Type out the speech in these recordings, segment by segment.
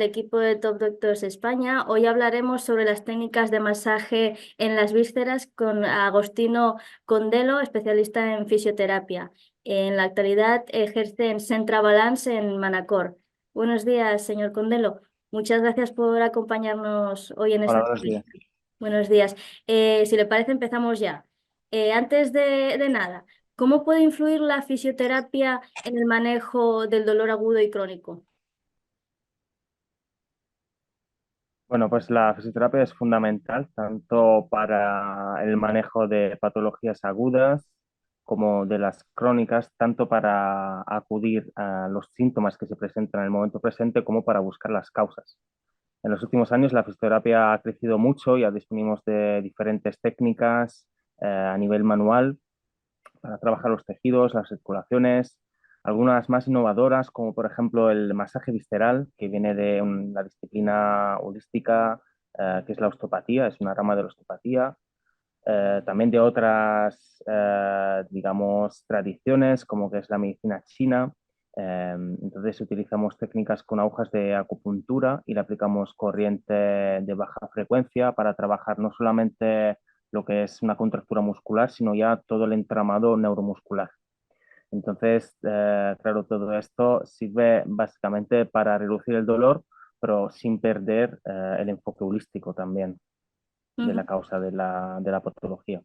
equipo de Top Doctors España. Hoy hablaremos sobre las técnicas de masaje en las vísceras con Agostino Condelo, especialista en fisioterapia. En la actualidad ejerce en Centra Balance en Manacor. Buenos días, señor Condelo. Muchas gracias por acompañarnos hoy en Hola, esta buenos charla. días. Buenos días. Si le parece, empezamos ya. Antes de nada, ¿cómo puede influir la fisioterapia en el manejo del dolor agudo y crónico? Bueno, pues la fisioterapia es fundamental tanto para el manejo de patologías agudas como de las crónicas, tanto para acudir a los síntomas que se presentan en el momento presente como para buscar las causas. En los últimos años la fisioterapia ha crecido mucho, ya disponemos de diferentes técnicas a nivel manual para trabajar los tejidos, las circulaciones, algunas más innovadoras, como por ejemplo el masaje visceral, que viene de la disciplina holística, que es la osteopatía, es una rama de la osteopatía. También de otras, digamos, tradiciones, como que es la medicina china. Entonces utilizamos técnicas con agujas de acupuntura y le aplicamos corriente de baja frecuencia para trabajar no solamente lo que es una contractura muscular, sino ya todo el entramado neuromuscular. Entonces, claro, todo esto sirve básicamente para reducir el dolor, pero sin perder el enfoque holístico también de la Ujú. causa de la patología.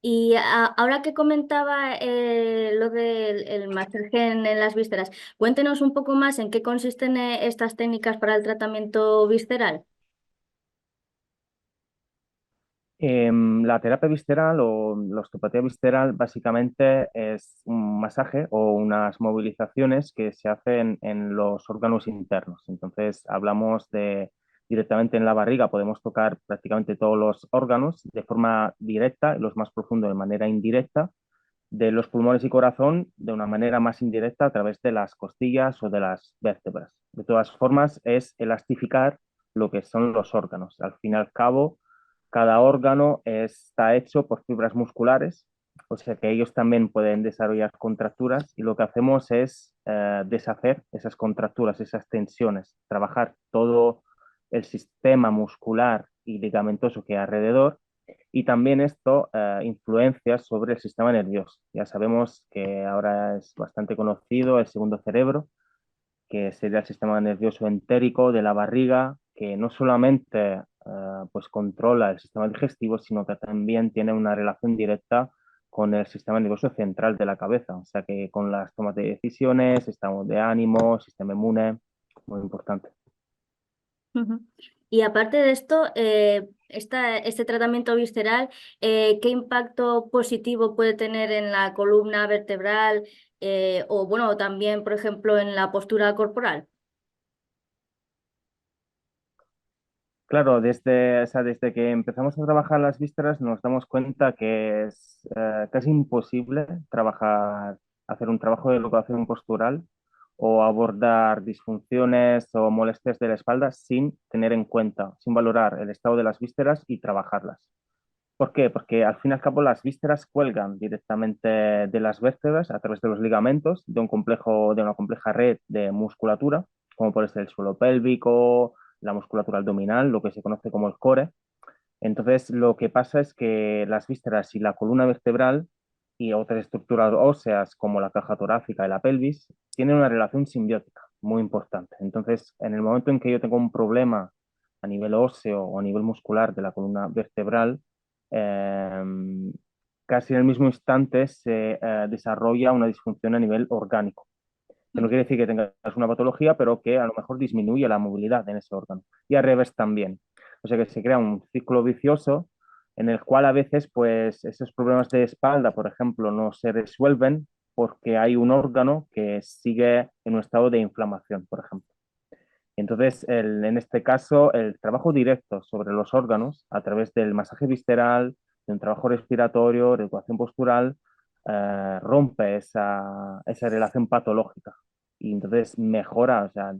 Y ahora que comentaba lo del el masaje en las vísceras, cuéntenos un poco más en qué consisten estas técnicas para el tratamiento visceral. La terapia visceral o la osteopatía visceral básicamente es un masaje o unas movilizaciones que se hacen en los órganos internos. Entonces hablamos de directamente en la barriga, podemos tocar prácticamente todos los órganos de forma directa, los más profundos de manera indirecta, de los pulmones y corazón de una manera más indirecta a través de las costillas o de las vértebras. De todas formas, es elastificar lo que son los órganos. Al fin y al cabo, cada órgano está hecho por fibras musculares, o sea que ellos también pueden desarrollar contracturas y lo que hacemos es deshacer esas contracturas, esas tensiones, trabajar todo el sistema muscular y ligamentoso que hay alrededor y también esto influencia sobre el sistema nervioso. Ya sabemos que ahora es bastante conocido el segundo cerebro, que sería el sistema nervioso entérico de la barriga, que no solamente pues controla el sistema digestivo, sino que también tiene una relación directa con el sistema nervioso central de la cabeza, o sea que con las tomas de decisiones, estado de ánimo, sistema inmune, muy importante. Ujú. Y aparte de esto, este tratamiento visceral, ¿qué impacto positivo puede tener en la columna vertebral o, bueno, también, por ejemplo, en la postura corporal? Claro, desde, o sea, desde que empezamos a trabajar las vísceras nos damos cuenta que es casi imposible trabajar, hacer un trabajo de educación postural o abordar disfunciones o molestias de la espalda sin tener en cuenta, sin valorar el estado de las vísceras y trabajarlas. ¿Por qué? Porque al fin y al cabo las vísceras cuelgan directamente de las vértebras a través de los ligamentos de un complejo, de una compleja red de musculatura, como puede ser el suelo pélvico, la musculatura abdominal, lo que se conoce como el core. Entonces, lo que pasa es que las vísceras y la columna vertebral y otras estructuras óseas como la caja torácica y la pelvis tienen una relación simbiótica muy importante. Entonces, en el momento en que yo tengo un problema a nivel óseo o a nivel muscular de la columna vertebral, eh, casi en el mismo instante se desarrolla una disfunción a nivel orgánico, que no quiere decir que tengas una patología, pero que a lo mejor disminuye la movilidad en ese órgano. Y al revés también. O sea que se crea un ciclo vicioso en el cual a veces, pues, esos problemas de espalda, por ejemplo, no se resuelven porque hay un órgano que sigue en un estado de inflamación, por ejemplo. Entonces, en este caso, el trabajo directo sobre los órganos a través del masaje visceral, de un trabajo respiratorio, de educación postural, rompe esa relación patológica y entonces mejora, o sea,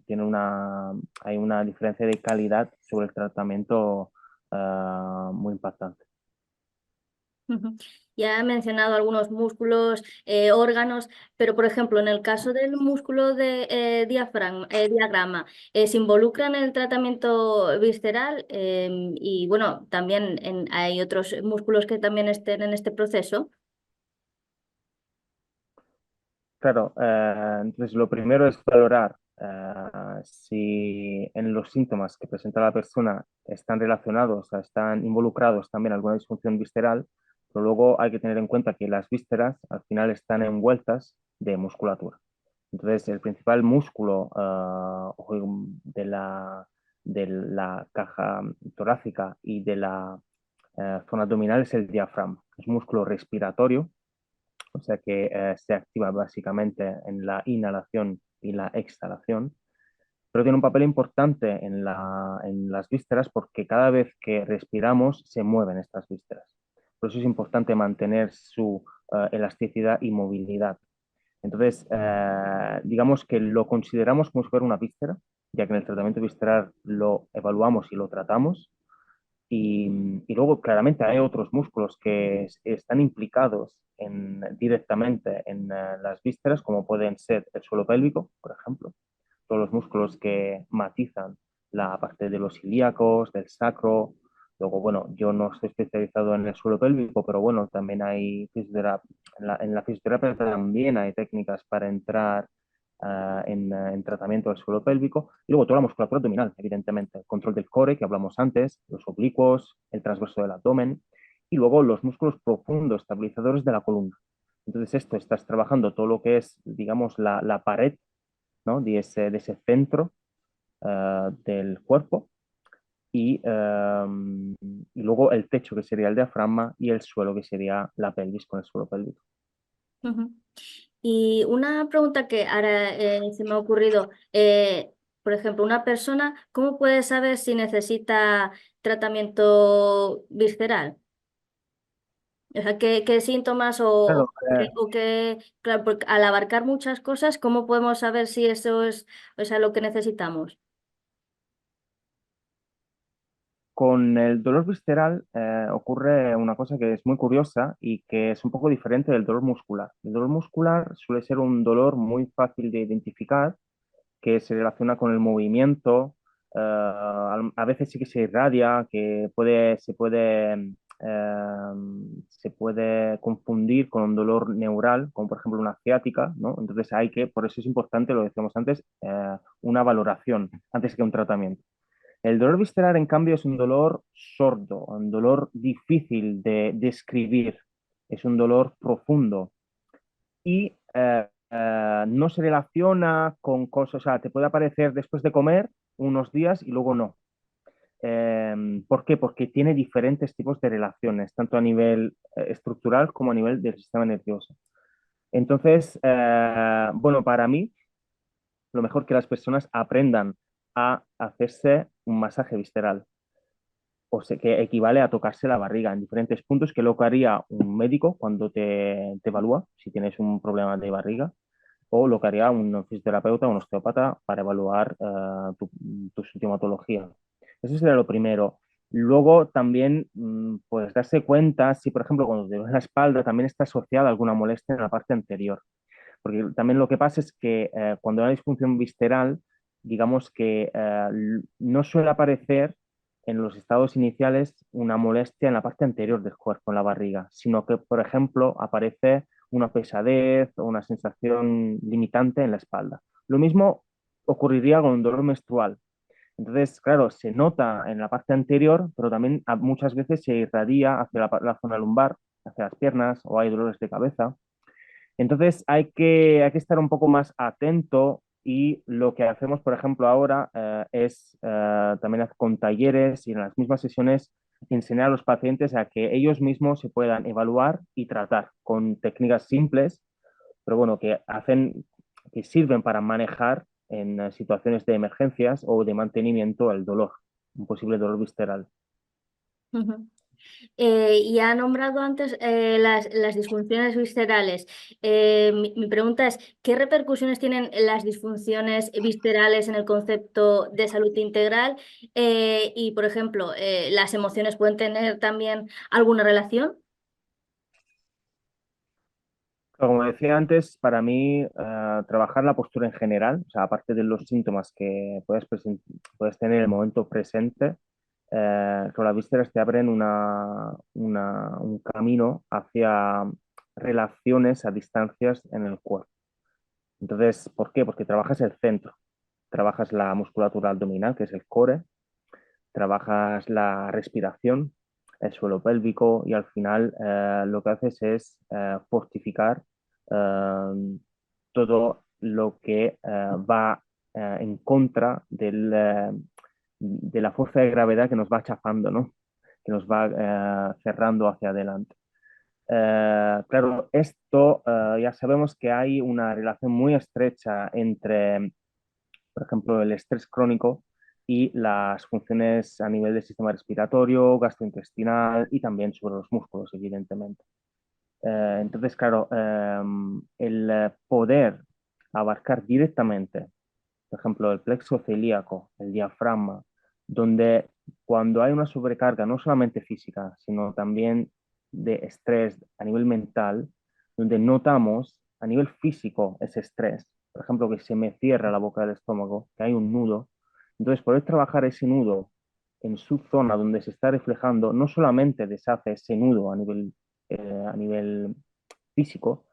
hay una diferencia de calidad sobre el tratamiento muy impactante. Ujú. Ya he mencionado algunos músculos, órganos, pero por ejemplo, en el caso del músculo de diagrama, ¿se involucra en el tratamiento visceral? Y bueno, también hay otros músculos que también estén en este proceso. Claro, entonces lo primero es valorar si en los síntomas que presenta la persona están relacionados, o sea, están involucrados también alguna disfunción visceral, pero luego hay que tener en cuenta que las vísceras al final están envueltas de musculatura. Entonces, el principal músculo de la caja torácica y de la zona abdominal es el diafragma. Es un músculo respiratorio, o sea que se activa básicamente en la inhalación y la exhalación, pero tiene un papel importante en las vísceras porque cada vez que respiramos se mueven estas vísceras. Por eso es importante mantener su elasticidad y movilidad. Entonces, digamos que lo consideramos como si fuera una víscera, ya que en el tratamiento visceral lo evaluamos y lo tratamos. Y luego, claramente, hay otros músculos que están implicados directamente en las vísceras, como pueden ser el suelo pélvico, por ejemplo, todos los músculos que matizan la parte de los ilíacos, del sacro. Luego, bueno, yo no estoy especializado en el suelo pélvico, pero bueno, también hay fisioterapia. En la fisioterapia también hay técnicas para entrar en tratamiento del suelo pélvico. Y luego toda la musculatura abdominal, evidentemente. El control del core, que hablamos antes, los oblicuos, el transverso del abdomen. Y luego los músculos profundos, estabilizadores de la columna. Entonces, esto estás trabajando todo lo que es, digamos, la pared, ¿no? De ese centro del cuerpo y luego el techo que sería el diafragma y el suelo que sería la pelvis con el suelo pélvico. Ujú. Y una pregunta que ahora se me ha ocurrido, por ejemplo, una persona, ¿cómo puede saber si necesita tratamiento visceral? O sea, ¿qué síntomas Claro, claro, porque al abarcar muchas cosas, ¿cómo podemos saber si eso es, o sea, lo que necesitamos? con el dolor visceral ocurre una cosa que es muy curiosa y que es un poco diferente del dolor muscular. El dolor muscular suele ser un dolor muy fácil de identificar que se relaciona con el movimiento, a veces sí que se irradia, que se puede confundir con un dolor neural, como por ejemplo una ciática, ¿no? Entonces por eso es importante, lo decíamos antes, una valoración antes que un tratamiento. El dolor visceral, en cambio, es un dolor sordo, un dolor difícil de describir, es un dolor profundo y no se relaciona con cosas, o sea, te puede aparecer después de comer unos días y luego no. ¿Por qué? Porque tiene diferentes tipos de relaciones, tanto a nivel estructural como a nivel del sistema nervioso. Entonces, bueno, para mí, lo mejor que las personas aprendan a hacerse un masaje visceral, o sea, que equivale a tocarse la barriga en diferentes puntos, que lo que haría un médico cuando te evalúa, si tienes un problema de barriga, o lo que haría un fisioterapeuta o un osteópata para evaluar tu sintomatología. Eso sería lo primero. Luego también, pues darse cuenta si, por ejemplo, cuando te duele la espalda también está asociada a alguna molestia en la parte anterior. Porque también lo que pasa es que cuando hay una disfunción visceral, digamos que no suele aparecer en los estados iniciales una molestia en la parte anterior del cuerpo, en la barriga, sino que, por ejemplo, aparece una pesadez o una sensación limitante en la espalda. Lo mismo ocurriría con un dolor menstrual. Entonces, claro, se nota en la parte anterior, pero también muchas veces se irradia hacia la zona lumbar, hacia las piernas o hay dolores de cabeza. Entonces hay que estar un poco más atento y lo que hacemos, por ejemplo, ahora es también con talleres y en las mismas sesiones enseñar a los pacientes a que ellos mismos se puedan evaluar y tratar con técnicas simples, pero bueno, que sirven para manejar en situaciones de emergencias o de mantenimiento el dolor, un posible dolor visceral. Ujú. Y ha nombrado antes las disfunciones viscerales. Mi pregunta es, ¿qué repercusiones tienen las disfunciones viscerales en el concepto de salud integral? Y, por ejemplo, ¿las emociones pueden tener también alguna relación? Como decía antes, para mí trabajar la postura en general, o sea, aparte de los síntomas que puedes tener en el momento presente, con las vísceras te abren un camino hacia relaciones a distancias en el cuerpo. Entonces, ¿por qué? Porque trabajas el centro, trabajas la musculatura abdominal, que es el core, trabajas la respiración, el suelo pélvico y al final lo que haces es fortificar todo lo que va en contra de la fuerza de gravedad que nos va chafando, ¿no? Que nos va cerrando hacia adelante. Claro, esto ya sabemos que hay una relación muy estrecha entre, por ejemplo, el estrés crónico y las funciones a nivel del sistema respiratorio, gastrointestinal y también sobre los músculos, evidentemente. Entonces, claro, el poder abarcar directamente, por ejemplo, el plexo celíaco, el diafragma, donde cuando hay una sobrecarga, no solamente física, sino también de estrés a nivel mental, donde notamos a nivel físico ese estrés, por ejemplo, que se me cierra la boca del estómago, que hay un nudo, entonces poder trabajar ese nudo en su zona donde se está reflejando, no solamente deshace ese nudo a nivel físico,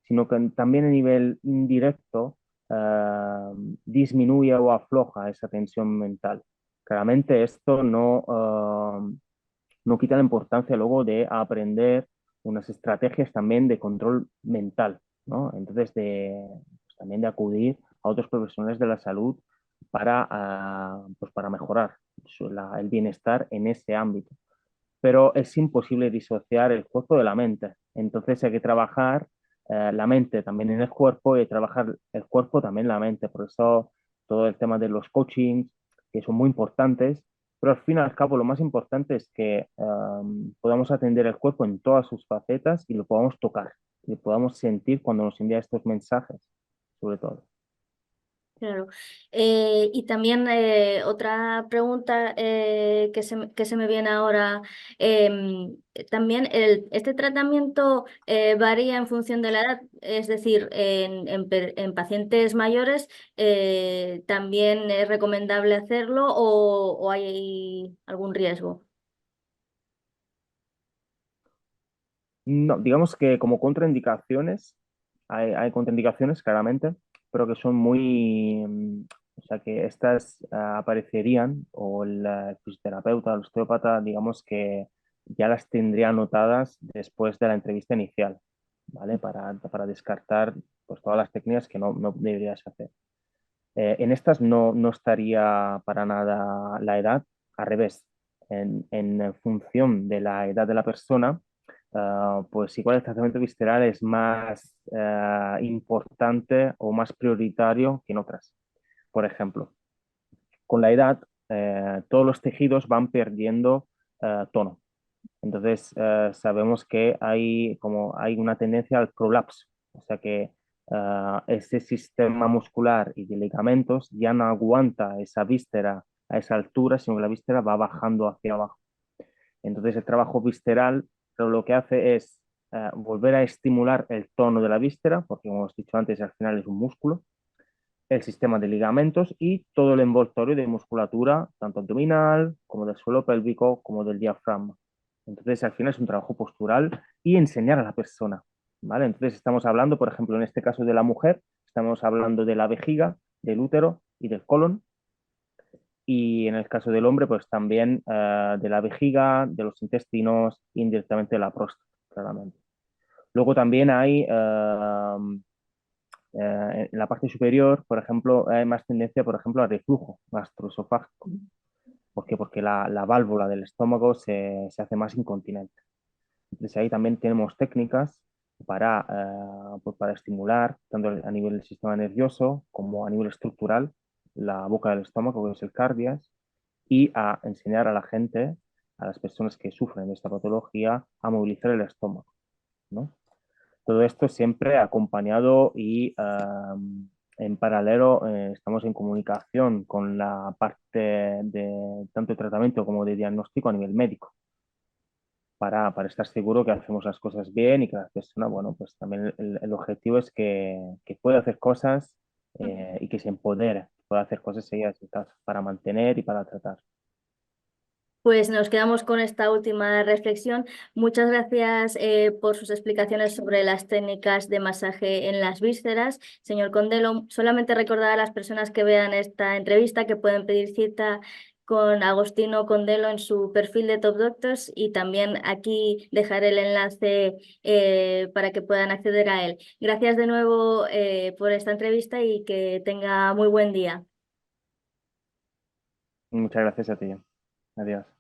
sino que también a nivel indirecto eh, disminuye o afloja esa tensión mental. Claramente esto no quita la importancia luego de aprender unas estrategias también de control mental, ¿no? Entonces, pues, también de acudir a otros profesionales de la salud pues para mejorar el bienestar en ese ámbito. Pero es imposible disociar el cuerpo de la mente. Entonces hay que trabajar la mente también en el cuerpo y trabajar el cuerpo también en la mente. Por eso todo el tema de los coachings, que son muy importantes, pero al fin y al cabo lo más importante es que podamos atender el cuerpo en todas sus facetas y lo podamos tocar y lo podamos sentir cuando nos envía estos mensajes, sobre todo. Claro. Y también otra pregunta que se me viene ahora, también este tratamiento varía en función de la edad, es decir, en pacientes mayores también es recomendable hacerlo o hay algún riesgo. No, digamos que como contraindicaciones, hay contraindicaciones claramente, pero que son o sea, que estas aparecerían o el fisioterapeuta, el osteópata, digamos que ya las tendría anotadas después de la entrevista inicial, ¿vale? Para descartar pues, todas las técnicas que no deberías hacer. En estas no estaría para nada la edad, al revés, en función de la edad de la persona, pues igual el tratamiento visceral es más importante o más prioritario que en otras. Por ejemplo, con la edad, todos los tejidos van perdiendo tono. Entonces, sabemos que hay una tendencia al prolapso, o sea que ese sistema muscular y de ligamentos ya no aguanta esa víscera a esa altura, sino que la víscera va bajando hacia abajo. Entonces, el trabajo visceral lo que hace es volver a estimular el tono de la víscera, porque como hemos dicho antes, al final es un músculo, el sistema de ligamentos y todo el envoltorio de musculatura, tanto abdominal como del suelo pélvico, como del diafragma. Entonces, al final es un trabajo postural y enseñar a la persona, ¿vale? Entonces, estamos hablando, por ejemplo, en este caso de la mujer, estamos hablando de la vejiga, del útero y del colon. Y en el caso del hombre, pues también de la vejiga, de los intestinos, indirectamente de la próstata, claramente. Luego también hay en la parte superior, por ejemplo, hay más tendencia, por ejemplo, al reflujo gastroesofágico. ¿Por qué? Porque la válvula del estómago se hace más incontinente. Entonces ahí también tenemos técnicas pues para estimular, tanto a nivel del sistema nervioso como a nivel estructural, la boca del estómago, que es el cardias, y a enseñar a la gente, a las personas que sufren de esta patología, a movilizar el estómago, ¿no? Todo esto siempre acompañado y en paralelo estamos en comunicación con la parte de tanto de tratamiento como de diagnóstico a nivel médico. para estar seguro que hacemos las cosas bien y que la persona, bueno, pues también el objetivo es que pueda hacer cosas y que se empodere, pueda hacer cosas ella para mantener y para tratar. Pues nos quedamos con esta última reflexión. Muchas gracias por sus explicaciones sobre las técnicas de masaje en las vísceras. Señor Condelo, solamente recordar a las personas que vean esta entrevista que pueden pedir cita con Agostino Condelo en su perfil de Top Doctors y también aquí dejaré el enlace para que puedan acceder a él. Gracias de nuevo por esta entrevista y que tenga muy buen día. Muchas gracias a ti. Adiós.